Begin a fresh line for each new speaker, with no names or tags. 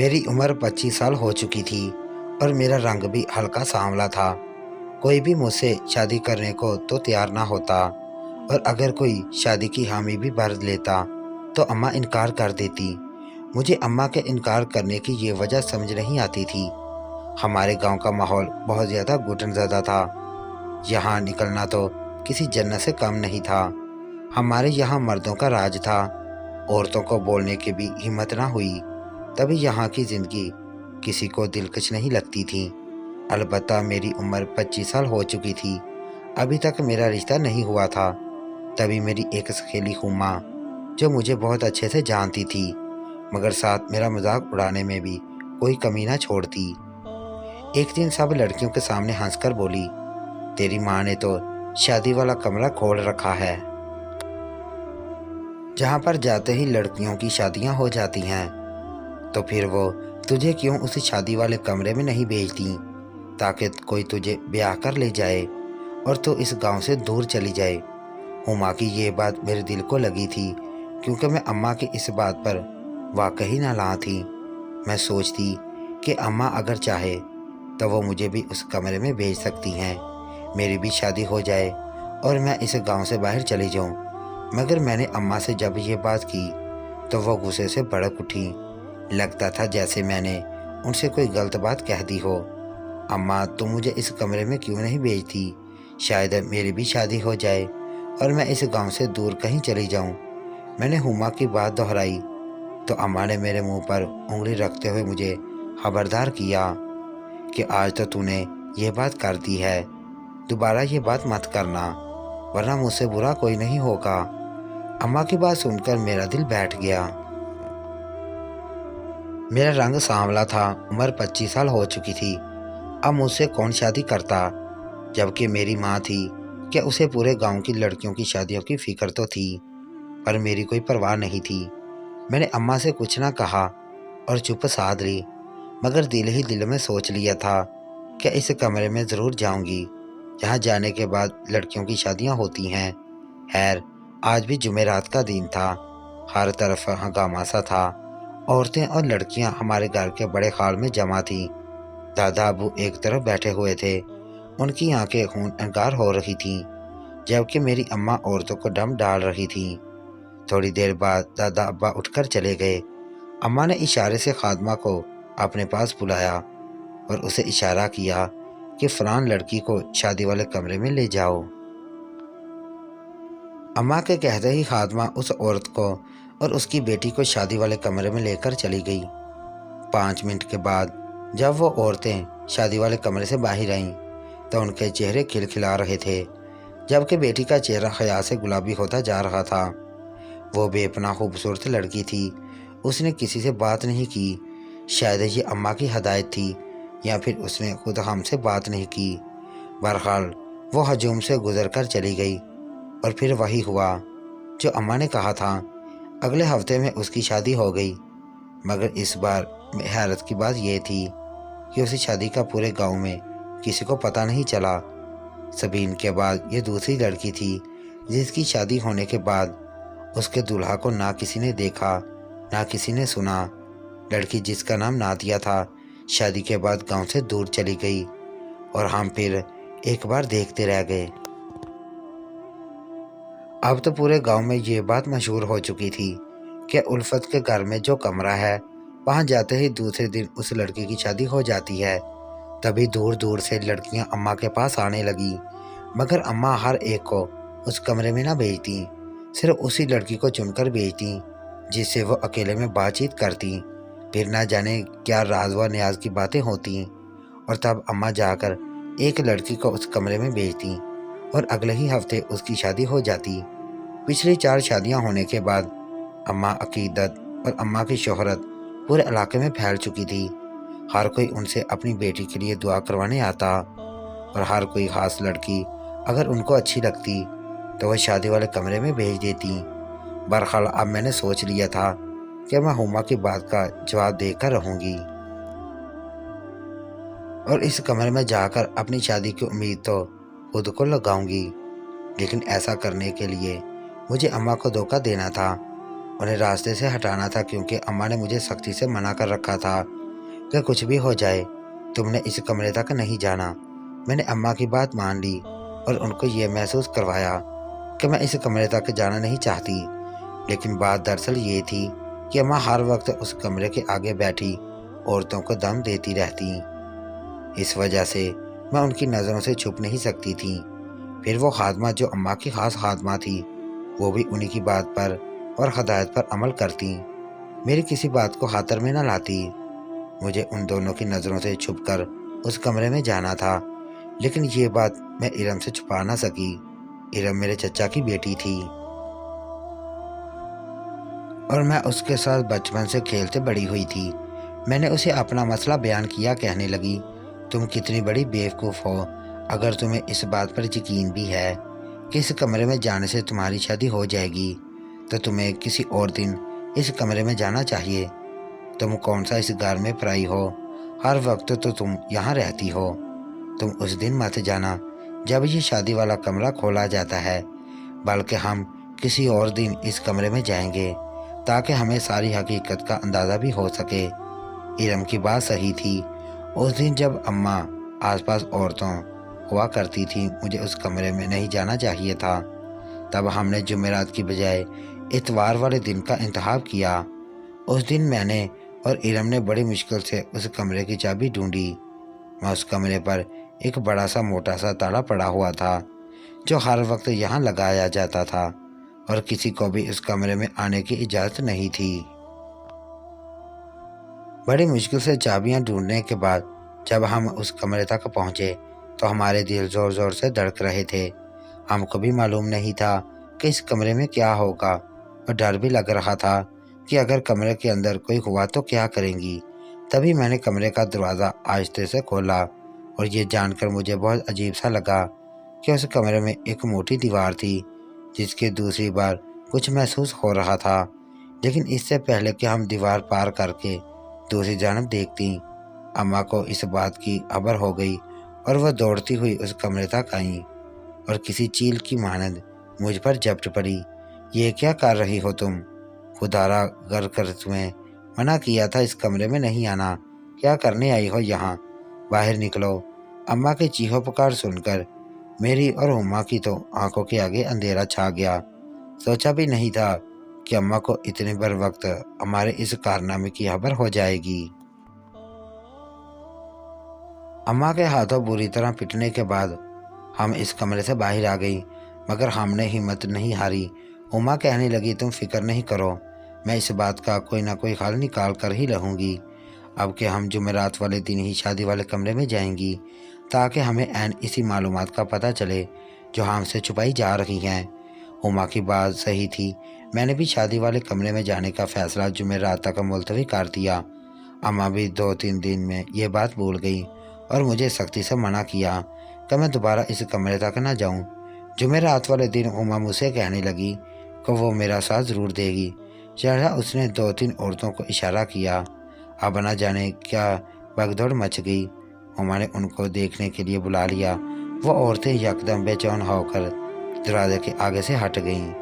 میری عمر 25 سال ہو چکی تھی اور میرا رنگ بھی ہلکا سانولا تھا۔ کوئی بھی مجھ سے شادی کرنے کو تو تیار نہ ہوتا، اور اگر کوئی شادی کی حامی بھی بھر لیتا تو اماں انکار کر دیتی۔ مجھے اماں کے انکار کرنے کی یہ وجہ سمجھ نہیں آتی تھی۔ ہمارے گاؤں کا ماحول بہت زیادہ گھٹن زدہ تھا۔ یہاں نکلنا تو کسی جنت سے کم نہیں تھا۔ ہمارے یہاں مردوں کا راج تھا، عورتوں کو بولنے کی بھی ہمت نہ ہوئی۔ تبھی یہاں کی زندگی کسی کو دلکش نہیں لگتی تھی۔ البتہ میری عمر 25 سال ہو چکی تھی، ابھی تک میرا رشتہ نہیں ہوا تھا۔ تبھی میری ایک سکھیلی ہما جو مجھے بہت اچھے سے جانتی تھی، مگر ساتھ میرا مذاق اڑانے میں بھی کوئی کمی نہ چھوڑتی، ایک دن سب لڑکیوں کے سامنے ہنس کر بولی، تیری ماں نے تو شادی والا کمرہ کھول رکھا ہے، جہاں پر جاتے ہی لڑکیوں کی شادیاں ہو جاتی ہیں، تو پھر وہ تجھے کیوں اس شادی والے کمرے میں نہیں بھیجتی تاکہ کوئی تجھے بیاہ کر لے جائے اور تو اس گاؤں سے دور چلی جائے۔ ہما کی یہ بات میرے دل کو لگی تھی، کیونکہ میں اماں کی اس بات پر واقعی نالاں تھی۔ میں سوچتی کہ اماں اگر چاہے تو وہ مجھے بھی اس کمرے میں بھیج سکتی ہیں، میری بھی شادی ہو جائے اور میں اس گاؤں سے باہر چلی جاؤں۔ مگر میں نے اماں سے جب یہ بات کی تو وہ غصے سے بھڑک اٹھی۔ لگتا تھا جیسے میں نے ان سے کوئی غلط بات کہہ دی ہو۔ اماں تم مجھے اس کمرے میں کیوں نہیں بھیجتی؟ شاید میری بھی شادی ہو جائے اور میں اس گاؤں سے دور کہیں چلی جاؤں۔ میں نے ہما کی بات دہرائی تو اماں نے میرے منہ پر انگلی رکھتے ہوئے مجھے خبردار کیا کہ آج تو تو نے یہ بات کر دی ہے، دوبارہ یہ بات مت کرنا، ورنہ مجھ سے برا کوئی نہیں ہوگا۔ اماں کی بات سن کر میرا دل بیٹھ گیا۔ میرا رنگ سانولا تھا، عمر 25 سال ہو چکی تھی، اب مجھ سے کون شادی کرتا؟ جبکہ میری ماں تھی کہ اسے پورے گاؤں کی لڑکیوں کی شادیوں کی فکر تو تھی، پر میری کوئی پرواہ نہیں تھی۔ میں نے اماں سے کچھ نہ کہا اور چپ سادھ لی، مگر دل ہی دل میں سوچ لیا تھا کہ اس کمرے میں ضرور جاؤں گی جہاں جانے کے بعد لڑکیوں کی شادیاں ہوتی ہیں۔ خیر، آج بھی جمعرات کا دن تھا، ہر طرف ہنگامہ سا تھا، عورتیں اور لڑکیاں ہمارے گھر کے بڑے ہال میں جمع تھیں۔ دادا ابو ایک طرف بیٹھے ہوئے تھے، ان کی آنکھیں خون انگار ہو رہی تھیں، جبکہ میری اماں عورتوں کو ڈم ڈال رہی تھیں۔ تھوڑی دیر بعد دادا ابا اٹھ کر چلے گئے۔ اماں نے اشارے سے خادمہ کو اپنے پاس بلایا اور اسے اشارہ کیا کہ فلان لڑکی کو شادی والے کمرے میں لے جاؤ۔ اماں کے کہتے ہی خادمہ اس عورت کو اور اس کی بیٹی کو شادی والے کمرے میں لے کر چلی گئی۔ 5 منٹ کے بعد جب وہ عورتیں شادی والے کمرے سے باہر آئیں تو ان کے چہرے کھلکھلا رہے تھے، جبکہ بیٹی کا چہرہ خیال سے گلابی ہوتا جا رہا تھا۔ وہ بے پناہ خوبصورت لڑکی تھی، اس نے کسی سے بات نہیں کی، شاید یہ اماں کی ہدایت تھی یا پھر اس نے خود ہم سے بات نہیں کی۔ بہرحال وہ ہجوم سے گزر کر چلی گئی، اور پھر وہی ہوا جو اماں نے کہا تھا۔ اگلے ہفتے میں اس کی شادی ہو گئی، مگر اس بار حیرت کی بات یہ تھی کہ اس شادی کا پورے گاؤں میں کسی کو پتہ نہیں چلا۔ سبین کے بعد یہ دوسری لڑکی تھی جس کی شادی ہونے کے بعد اس کے دولہا کو نہ کسی نے دیکھا نہ کسی نے سنا۔ لڑکی جس کا نام نادیہ تھا، شادی کے بعد گاؤں سے دور چلی گئی اور ہم پھر ایک بار دیکھتے رہ گئے۔ اب تو پورے گاؤں میں یہ بات مشہور ہو چکی تھی کہ الفت کے گھر میں جو کمرہ ہے وہاں جاتے ہی دوسرے دن اس لڑکی کی شادی ہو جاتی ہے۔ تبھی دور دور سے لڑکیاں اماں کے پاس آنے لگیں، مگر اماں ہر ایک کو اس کمرے میں نہ بھیجتیں، صرف اسی لڑکی کو چن کر بھیجتیں جس سے وہ اکیلے میں بات چیت کرتیں۔ پھر نہ جانے کیا راز و نیاز کی باتیں ہوتیں، اور تب اماں جا کر ایک لڑکی کو اس کمرے میں بھیجتیں اور اگلے ہی ہفتے اس کی شادی ہو جاتی۔ پچھلی 4 شادیاں ہونے کے بعد اماں عقیدت اور اماں کی شہرت پورے علاقے میں پھیل چکی تھی۔ ہر کوئی ان سے اپنی بیٹی کے لیے دعا کروانے آتا، اور ہر کوئی خاص لڑکی اگر ان کو اچھی لگتی تو وہ شادی والے کمرے میں بھیج دیتی۔ بہرحال اب میں نے سوچ لیا تھا کہ میں ہما کی بات کا جواب دے کر رہوں گی اور اس کمرے میں جا کر اپنی شادی کی امید تو خود کو لگاؤں گی، لیکن ایسا کرنے کے لیے مجھے اماں کو دھوکہ دینا تھا۔ انہیں راستے سے ہٹانا تھا، کیونکہ اماں نے مجھے سختی سے منع کر رکھا تھا کہ کچھ بھی ہو جائے تم نے اس کمرے تک نہیں جانا۔ میں نے اماں کی بات مان لی اور ان کو یہ محسوس کروایا کہ میں اس کمرے تک جانا نہیں چاہتی، لیکن بات دراصل یہ تھی کہ اماں ہر وقت اس کمرے کے آگے بیٹھی عورتوں کو دم دیتی رہتی۔ اس وجہ سے میں ان کی نظروں سے چھپ نہیں سکتی تھی۔ پھر وہ خادمہ جو اماں کی خاص خادمہ تھی، وہ بھی انہی کی بات پر اور ہدایت پر عمل کرتی، میری کسی بات کو خاطر میں نہ لاتی۔ مجھے ان دونوں کی نظروں سے چھپ کر اس کمرے میں جانا تھا، لیکن یہ بات میں ارم سے چھپا نہ سکی۔ ارم میرے چچا کی بیٹی تھی اور میں اس کے ساتھ بچپن سے کھیلتے بڑی ہوئی تھی۔ میں نے اسے اپنا مسئلہ بیان کیا، کہنے لگی، تم کتنی بڑی بیوقوف ہو اگر تمہیں اس بات پر یقین بھی ہے کہ اس کمرے میں جانے سے تمہاری شادی ہو جائے گی تو تمہیں کسی اور دن اس کمرے میں جانا چاہیے۔ تم کون سا اس گھر میں پرائی ہو، ہر وقت تو تم یہاں رہتی ہو۔ تم اس دن مت جانا جب یہ شادی والا کمرہ کھولا جاتا ہے، بلکہ ہم کسی اور دن اس کمرے میں جائیں گے تاکہ ہمیں ساری حقیقت کا اندازہ بھی ہو سکے۔ ارم کی بات صحیح تھی۔ اس دن جب اماں آس پاس عورتوں ہوا کرتی تھی، مجھے اس کمرے میں نہیں جانا چاہیے تھا۔ تب ہم نے جمعرات کی بجائے اتوار والے دن کا انتخاب کیا۔ اس دن میں نے اور ارم نے بڑی مشکل سے اس کمرے کی چابی ڈھونڈی۔ میں اس کمرے پر ایک بڑا سا موٹا سا تالا پڑا ہوا تھا جو ہر وقت یہاں لگایا جاتا تھا اور کسی کو بھی اس کمرے میں آنے کی اجازت نہیں تھی۔ بڑی مشکل سے چابیاں ڈھونڈنے کے بعد جب ہم اس کمرے تک پہنچے تو ہمارے دل زور زور سے دھڑک رہے تھے۔ ہم کو بھی معلوم نہیں تھا کہ اس کمرے میں کیا ہوگا، اور ڈر بھی لگ رہا تھا کہ اگر کمرے کے اندر کوئی ہوا تو کیا کریں گی۔ تبھی میں نے کمرے کا دروازہ آہستہ سے کھولا اور یہ جان کر مجھے بہت عجیب سا لگا کہ اس کمرے میں ایک موٹی دیوار تھی جس کی دوسری بار کچھ محسوس ہو رہا تھا، لیکن اس سے پہلے کہ ہم دیوار پار کر کے دوسری جانب دیکھتی، اماں کو اس بات کی خبر ہو گئی اور وہ دوڑتی ہوئی اس کمرے تک آئیں اور کسی چیل کی مانند مجھ پر جھپٹ پڑی۔ یہ کیا کر رہی ہو تم؟ خدارا گر کر تمہیں منع کیا تھا اس کمرے میں نہیں آنا، کیا کرنے آئی ہو یہاں؟ باہر نکلو۔ اماں کے چیخو پکار سن کر میری اور ہما کی تو آنکھوں کے آگے اندھیرا چھا گیا۔ سوچا بھی نہیں تھا کہ اماں کو اتنے بر وقت ہمارے اس کارنامے کی خبر ہو جائے گی۔ اماں کے ہاتھوں بری طرح پٹنے کے بعد ہم اس کمرے سے باہر آ گئی، مگر ہم نے ہمت نہیں ہاری۔ ہما کہنے لگی، تم فکر نہیں کرو، میں اس بات کا کوئی نہ کوئی حل نکال کر ہی رہوں گی۔ اب کہ ہم جمعرات والے دن ہی شادی والے کمرے میں جائیں گی تاکہ ہمیں عین اسی معلومات کا پتہ چلے جو ہم سے چھپائی جا رہی ہیں۔ ہما کی بات صحیح تھی۔ میں نے بھی شادی والے کمرے میں جانے کا فیصلہ جمعرات تک ملتوی کر دیا۔ اماں بھی 2-3 دن میں یہ بات بھول گئی اور مجھے سختی سے منع کیا کہ میں دوبارہ اس کمرے تک نہ جاؤں۔ جمعرات والے دن ہما مجھ سے کہنے لگی کہ وہ میرا ساتھ ضرور دے گی۔ چہرہ اس نے 2-3 عورتوں کو اشارہ کیا۔ اب نہ جانے کیا بھگدڑ مچ گئی۔ ہما نے ان کو دیکھنے کے لیے بلا لیا۔ وہ عورتیں یکدم بے چین ہو کر دروازے کے آگے سے ہٹ گئیں۔